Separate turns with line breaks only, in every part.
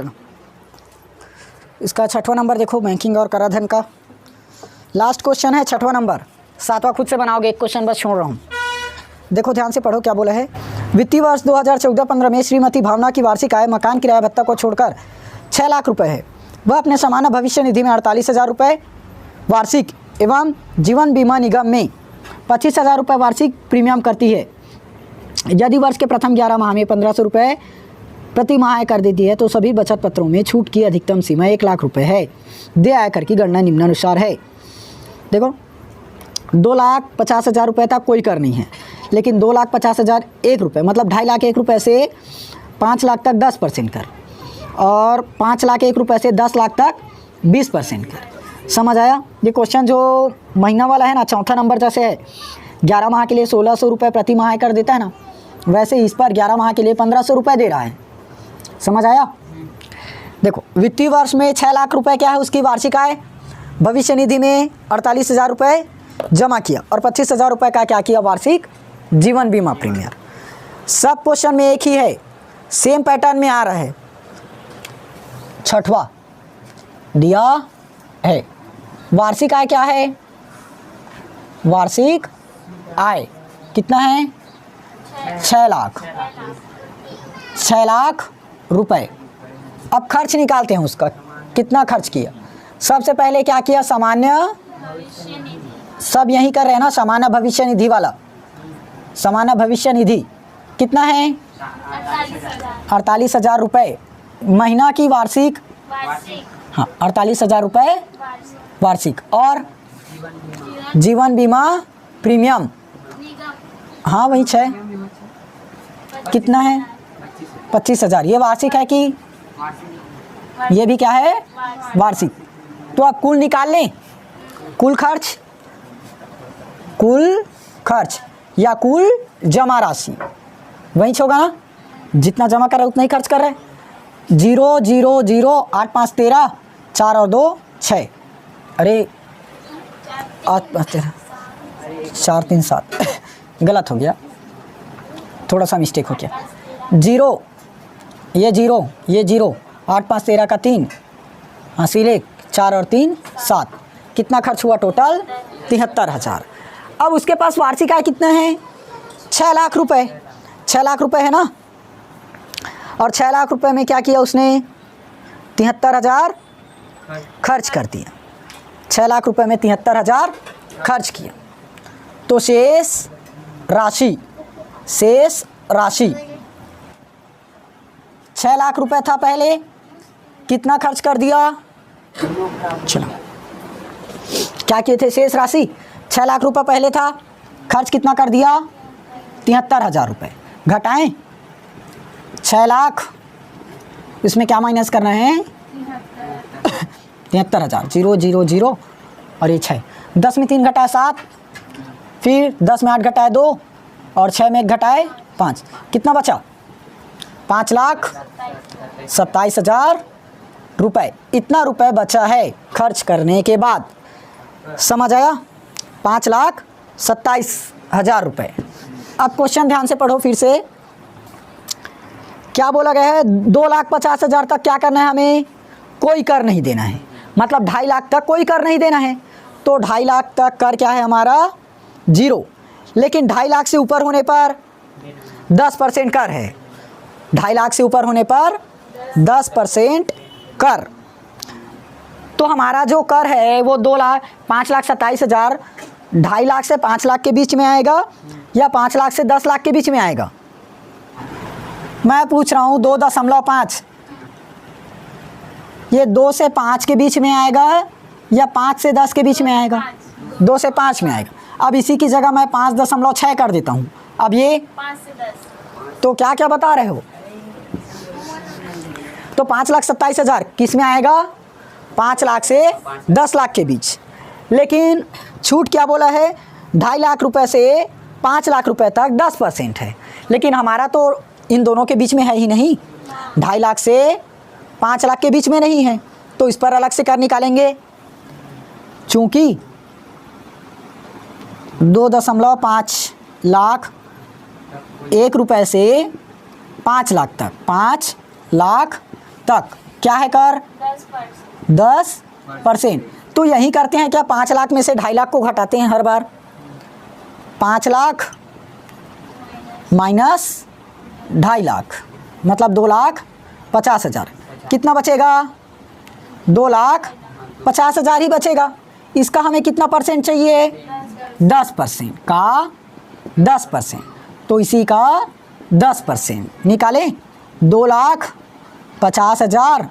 चलो इसका 6वां नंबर देखो, बैंकिंग और कराधान का लास्ट क्वेश्चन है 6वां नंबर। 7वां खुद से बनाओगे, एक क्वेश्चन बस छोड़ रहा हूँ। देखो ध्यान से पढ़ो क्या बोला है। वित्तीय वर्ष 2014-15 में श्रीमती भावना की वार्षिक आय मकान किराया भत्ता को छोड़कर 6 लाख रुपए है। वह अपने सामान्य भविष्य निधि में 48,000 रुपये वार्षिक एवं जीवन बीमा निगम में 25,000 रुपये वार्षिक प्रीमियम करती है। यदि वर्ष के प्रथम 11 माह में 1,500 रुपये प्रति माह आय कर देती है तो सभी बचत पत्रों में छूट की अधिकतम सीमा 1 लाख रुपये है। देय आयकर की गणना निम्नानुसार है। देखो 2,50,000 रुपये तक कोई कर नहीं है, लेकिन 2,50,000 1 रुपये मतलब 2.5 लाख 1 रुपये से 5 लाख तक 10% कर, और 5 लाख 1 रुपये से 10 लाख तक 20% कर। समझ आया? ये क्वेश्चन जो महीना वाला है ना, 4था नंबर जैसे है 11 माह के लिए 1,600 रुपये प्रति माह आय कर देता है ना, वैसे इस पर 11 माह के लिए 1,500 रुपये दे रहा है। समझ आया? देखो वित्तीय वर्ष में 6 लाख रुपये क्या है उसकी वार्षिक आय, भविष्य निधि में 48,000 रुपये जमा किया और 25,000 रुपये का क्या किया वार्षिक जीवन बीमा प्रीमियम। सब क्वेश्चन में एक ही है, सेम पैटर्न में आ रहा है। 6वां दिया है वार्षिक आय क्या है, वार्षिक आय कितना है 6 लाख, 6 लाख रुपए। अब खर्च निकालते हैं उसका, कितना खर्च किया। सबसे पहले क्या किया, सामान्य, सब यही कर रहे हैं ना, सामान्य भविष्य निधि वाला। सामान्य भविष्य निधि कितना है 48,000 रुपये महीना की वार्षिक, हाँ 48,000 रुपये वार्षिक, और जीवन बीमा प्रीमियम, हाँ वही 6 कितना है 25,000। ये वार्षिक है कि ये भी क्या है वार्षिक। तो अब कुल निकाल लें, कुल खर्च, कुल खर्च या कुल जमा राशि वही होगा ना, जितना जमा कर रहे उतना ही खर्च कर रहे। 0 0 0 8 5 13 4 और 2 6, अरे 8 5 13 4 3 7 गलत हो गया, थोड़ा सा मिस्टेक हो गया। 0 ये 0 ये 0 8 5 13 का 3 हासिल 1 4 और 3 7, कितना खर्च हुआ टोटल 73,000। अब उसके पास वार्षिक आय कितना है 6 लाख रुपए, 6 लाख रुपए है ना, और 6 लाख रुपए में क्या किया उसने 73,000 खर्च कर दिया। 6 लाख रुपए में 73,000 खर्च किया तो शेष राशि, शेष राशि 6 लाख रुपए था पहले, कितना खर्च कर दिया, चलो क्या किए थे शेष राशि 6 लाख रुपए पहले था, खर्च कितना कर दिया 73,000 रुपये। घटाएं 6 लाख, इसमें क्या माइनस करना है 73,000, 0 0 0 और ये 6, 10 में 3 घटाए 7, फिर 10 में 8 घटाए 2 और 6 में 1 घटाए 5, कितना बचा 5,27,000 रुपये। इतना रुपए बचा है खर्च करने के बाद। समझ आया? 5,27,000 रुपये। अब क्वेश्चन ध्यान से पढ़ो फिर से, क्या बोला गया है 2,50,000 तक क्या करना है हमें, कोई कर नहीं देना है, मतलब 2.5 लाख तक कोई कर नहीं देना है। तो 2.5 लाख तक कर क्या है हमारा 0, लेकिन 2.5 लाख से ऊपर होने पर 10% कर है। 2.5 लाख से ऊपर होने पर 10% कर, तो हमारा जो कर है वो 5,27,000 2.5 लाख से 5 लाख के बीच में आएगा या 5 लाख से 10 लाख के बीच में आएगा। मैं पूछ रहा हूँ 2.5, ये 2 से 5 के बीच में आएगा या 5 से 10 के बीच में आएगा, 2 से 5 में आएगा। अब इसी की जगह मैं 5.6 कर देता हूँ। अब ये
5 से 10,
तो क्या क्या बता रहे हो, तो 5,27,000 किस में आएगा 5 लाख से 10 लाख के बीच। लेकिन छूट क्या बोला है 2.5 लाख रुपए से 5 लाख रुपए तक 10% है, लेकिन हमारा तो इन दोनों के बीच में है ही नहीं, 2.5 लाख से 5 लाख के बीच में नहीं है, तो इस पर अलग से कर निकालेंगे। चूँकि 2.5 लाख 1 रुपए से 5 लाख तक, 5 लाख तक क्या है कर? 10%। तो यही करते हैं क्या, 5 लाख में से 2.5 लाख को घटाते हैं हर बार। 5 लाख माइनस 2.5 लाख मतलब 2,50,000। कितना बचेगा? 2,50,000 ही बचेगा। इसका हमें कितना परसेंट चाहिए? 10% का 10%। तो इसी का 10% निकालें। 2,50,000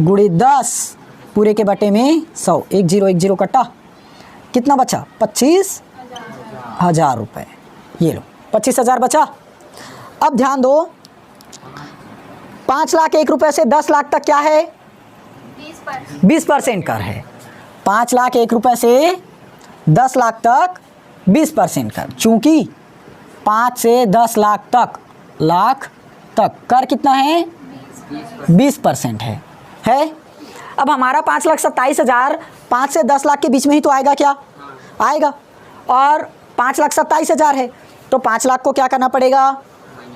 गुणित 10 पूरे के बटे में 100। 1010 कटा, कितना बचा? 25,000 रुपये। ये लो 25,000 बचा। अब ध्यान दो, 5 लाख 1 रुपये से 10 लाख तक क्या है? 20% कर है। 5 लाख 1 रुपये से 10 लाख तक 20% कर। चूंकि 5 से 10 लाख तक कर कितना है? 20% है। अब हमारा 5,27,000 5 से 10 लाख के बीच में ही तो आएगा क्या? आएगा। और 5,27,000 है तो 5 लाख को क्या करना पड़ेगा?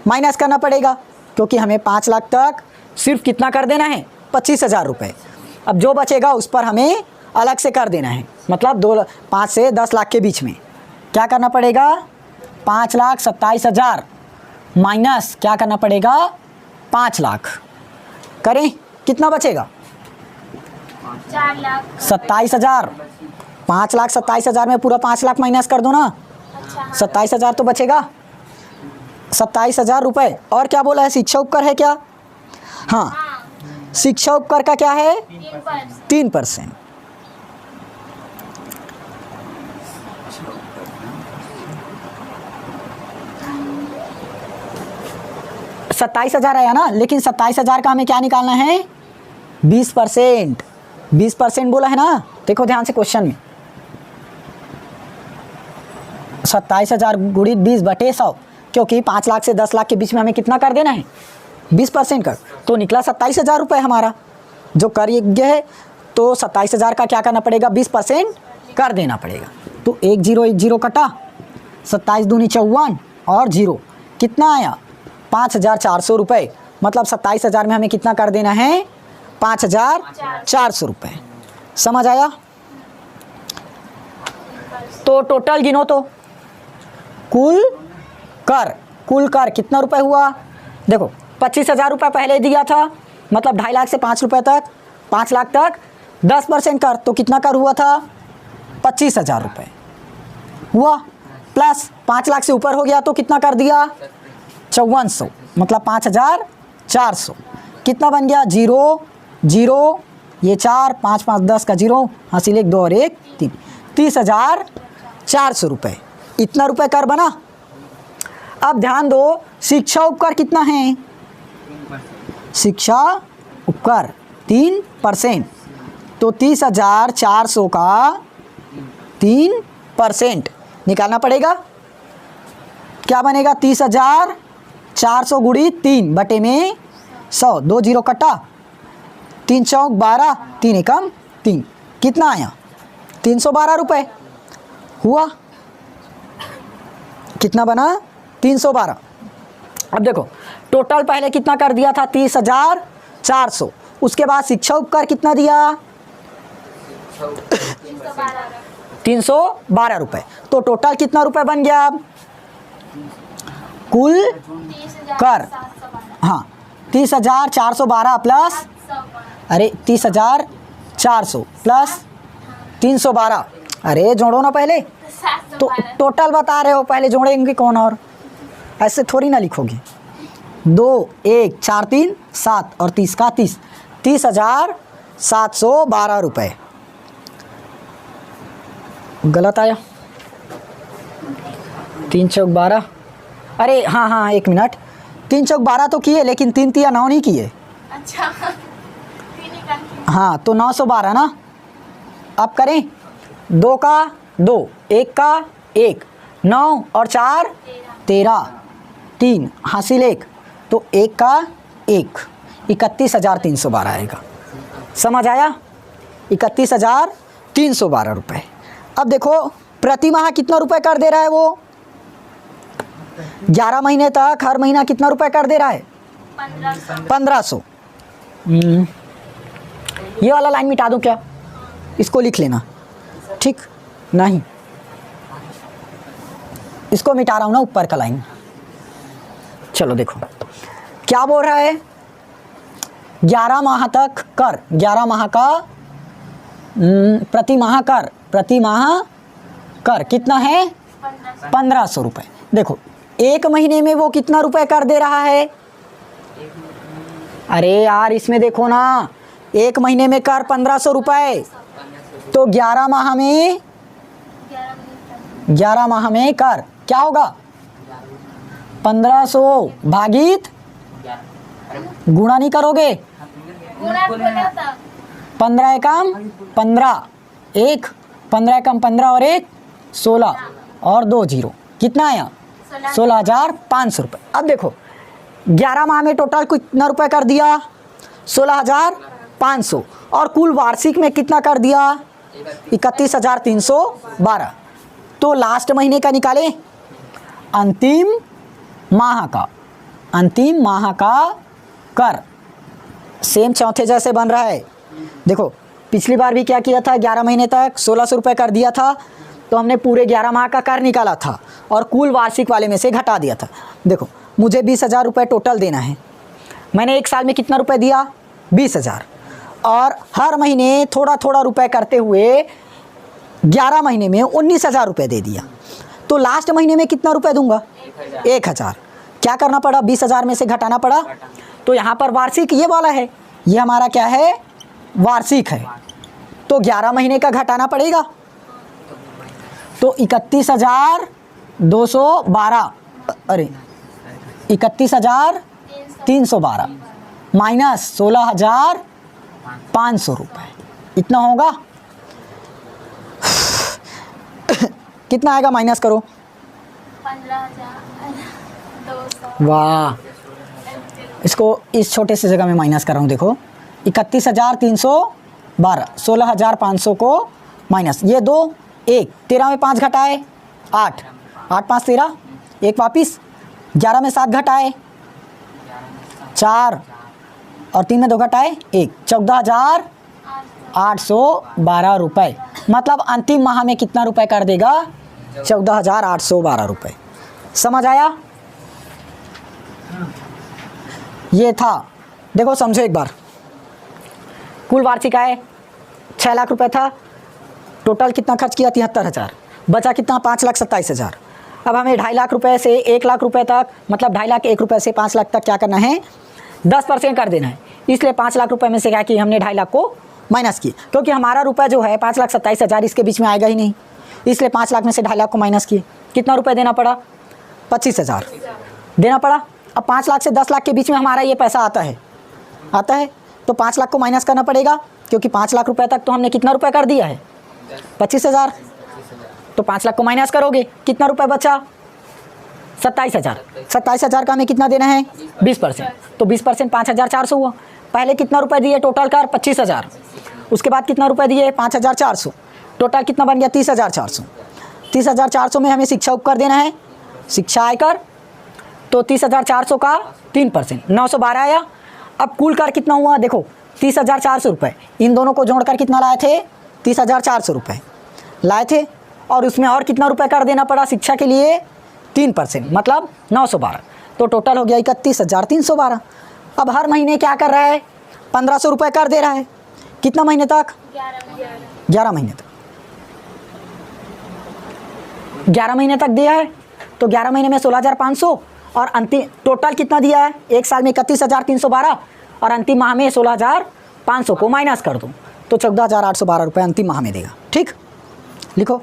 माइनस करना पड़ेगा, क्योंकि हमें 5 लाख तक सिर्फ कितना कर देना है? 25,000 रुपये। अब जो बचेगा उस पर हमें अलग से कर देना है। मतलब 5 से 10 लाख के बीच में क्या करना पड़ेगा? 5,27,000 माइनस क्या करना पड़ेगा? 5 लाख। करें, कितना बचेगा? 27,000। 5,27,000 में पूरा 5 लाख माइनस कर दो ना। 27,000 तो बचेगा। 27,000 रुपये। और क्या बोला है? शिक्षा उपकर है क्या? हाँ, शिक्षा उपकर का क्या है? 3%। 27,000 आया ना, लेकिन 27,000 का हमें क्या निकालना है? 20%। 20% बोला है ना, देखो ध्यान से क्वेश्चन में। 27,000 गुणित 20 बटे 100, क्योंकि 5 लाख से 10 लाख के बीच में हमें कितना कर देना है? 20% कर। तो निकला 27,000 रुपये हमारा जो कर ये है। तो 27,000 का क्या करना पड़ेगा? 20% कर देना पड़ेगा। तो 1010 कटा, 27 दूनी 54 और 0 कितना आया? 5,400 रुपये। मतलब 27,000 में हमें कितना कर देना है? 5,400 रुपये। समझ आया? तो टोटल गिनो तो कुल कर कितना रुपए हुआ? देखो 25,000 रुपये पहले दिया था, मतलब 2.5 लाख से 5 रुपये तक, 5 लाख तक 10% कर, तो कितना कर हुआ था? 25,000 रुपये हुआ। प्लस 5 लाख से ऊपर हो गया तो कितना कर दिया? 5400, मतलब 5,400। कितना बन गया? 0 0 ये 4 5 5 10 का 0, हासिल 1 2 और 1 3, 30,400 रुपये। इतना रुपये कर बना। अब ध्यान दो, शिक्षा उपकर कितना है? शिक्षा उपकर 3%। तो 30,400 का 3% निकालना पड़ेगा। क्या बनेगा? 30,400 गुणित 3 बटे में 100। 2 0 कटा, 3 चौक 12, 3 एकम 3। कितना आया? 312 रुपये हुआ। कितना बना? 312। अब देखो टोटल पहले कितना कर दिया था? 30,400। उसके बाद शिक्षा उपकर कितना दिया? 312 रुपये। तो टोटल कितना रुपये बन गया? अब कुल कर, हाँ 30,412 प्लस 30,400 प्लस 312। अरे जोड़ो ना पहले, तो टोटल बता रहे हो, पहले जोड़ेंगे कौन? और ऐसे थोड़ी ना लिखोगे। 2 1 4 3 7 और 30 का 30, 30,712 रुपये। गलत आया। 3 चौक 12, अरे हाँ 1 मिनट, 3 चौक 12 तो किए, लेकिन 3 तिया 9 नहीं किए।
अच्छा
हाँ तो 912 ना। अब करें 2 का 2, 1 का 1, 9 और 4 13, 3 हासिल 1, तो 1 का 1, 31,312 आएगा। समझ आया? 31,312 रुपये। अब देखो प्रति माह कितना रुपए कर दे रहा है वो? 11 महीने तक हर महीना कितना रुपए कर दे रहा है?
1500।
1500। ये वाला लाइन मिटा दूँ क्या? इसको लिख लेना, ठीक? नहीं, इसको मिटा रहा हूँ ना, ऊपर का लाइन। चलो देखो क्या बोल रहा है, 11 माह तक कर, 11 माह का प्रति माह कर कितना है? 1500 रुपये। देखो एक महीने में वो कितना रुपए कर दे रहा है? अरे यार इसमें देखो ना, एक महीने में कर 1500 रुपये, तो 11 माह में कर क्या होगा? 1500 भागित, गुणा नहीं करोगे? 15 एकम 15, 15 और 1 16 और 2 0, कितना आया? 16,500 रुपये। अब देखो 11 माह में टोटल कितना रुपए कर दिया? 16,500, और कुल वार्षिक में कितना कर दिया? 31,312। तो लास्ट महीने का निकाले, अंतिम माह का कर सेम चौथे जैसे बन रहा है। देखो पिछली बार भी क्या किया था, 11 महीने तक 1600 रुपये कर दिया था, तो हमने पूरे 11 माह का कर निकाला था और कुल वार्षिक वाले में से घटा दिया था। देखो मुझे 20,000 रुपये टोटल देना है, मैंने एक साल में कितना रुपए दिया? 20,000, और हर महीने थोड़ा थोड़ा रुपए करते हुए 11 महीने में 19,000 रुपये दे दिया, तो लास्ट महीने में कितना रुपए दूंगा? 1,000। क्या करना पड़ा? 20,000 में से घटाना पड़ा। तो यहाँ पर वार्षिक ये वाला है, ये हमारा क्या है? वार्षिक है, तो 11 महीने का घटाना पड़ेगा, तो 31,212, अरे 31,312 माइनस 16,500 रुपये, इतना होगा। कितना आएगा? माइनस करो।
15,200।
वाह, इसको इस छोटे से जगह में माइनस कर रहा हूँ। देखो 31,312, 16,500 को माइनस, ये 2 1 13 में 5 घटाए 8, 8 5 13, 1 वापिस, 11 में 7 घटाए 4, और 3 में 2 घटाए 1, 14,812 रुपये। मतलब अंतिम माह में कितना रुपए कर देगा? 14,812 रुपये। समझ आया? ये था। देखो समझो एक बार, कुल वार्षिक आय 6 लाख रुपए था, टोटल कितना खर्च किया? 73,000, बचा कितना? 5,27,000। अब हमें 2.5 लाख रुपए से 1 लाख रुपए तक, मतलब 2.5 लाख 1 रुपये से 5 लाख तक क्या करना है? 10% कर देना है। इसलिए 5 लाख रुपए में से क्या किया हमने? 2.5 लाख को माइनस किए, क्योंकि हमारा रुपया जो है 5,27,000 इसके बीच में आएगा ही नहीं, इसलिए 5 लाख में से 2.5 लाख को माइनस किए। कितना रुपये देना पड़ा? 25,000 देना पड़ा। अब 5 लाख से 10 लाख के बीच में हमारा ये पैसा आता है, तो 5 लाख को माइनस करना पड़ेगा, क्योंकि 5 लाख रुपए तक तो हमने कितना रुपये कर दिया है? 25,000। तो 5 लाख को माइनस करोगे, कितना रुपये बचा? 27,000। 27,000 का हमें कितना देना है? 20%। तो 20% 5,400 हुआ। पहले कितना रुपए दिए टोटल कर? 25,000। उसके बाद कितना रुपए दिए? 5,400। टोटल कितना बन गया? 30,400। 30,400 में हमें शिक्षा उपकर देना है, शिक्षा आयकर, तो 30,400 का 3%, 912 आया। अब कुल कर कितना हुआ? देखो 30,400 रुपये, इन दोनों को जोड़कर कितना लाए थे? 30,400 रुपये लाए थे, और उसमें और कितना रुपए कर देना पड़ा शिक्षा के लिए? 3%, मतलब 912। तो टोटल हो गया 31,312। अब हर महीने क्या कर रहा है? 1,500 रुपये कर दे रहा है। कितना महीने तक? 11 महीने तक। 11 महीने तक दिया है, तो 11 महीने में 16,500, और अंतिम टोटल कितना दिया है? एक साल में 31,312, और अंतिम माह में 16,500 को माइनस कर दो, तो 14,812 रुपये अंतिम माह में देगा। ठीक, लिखो।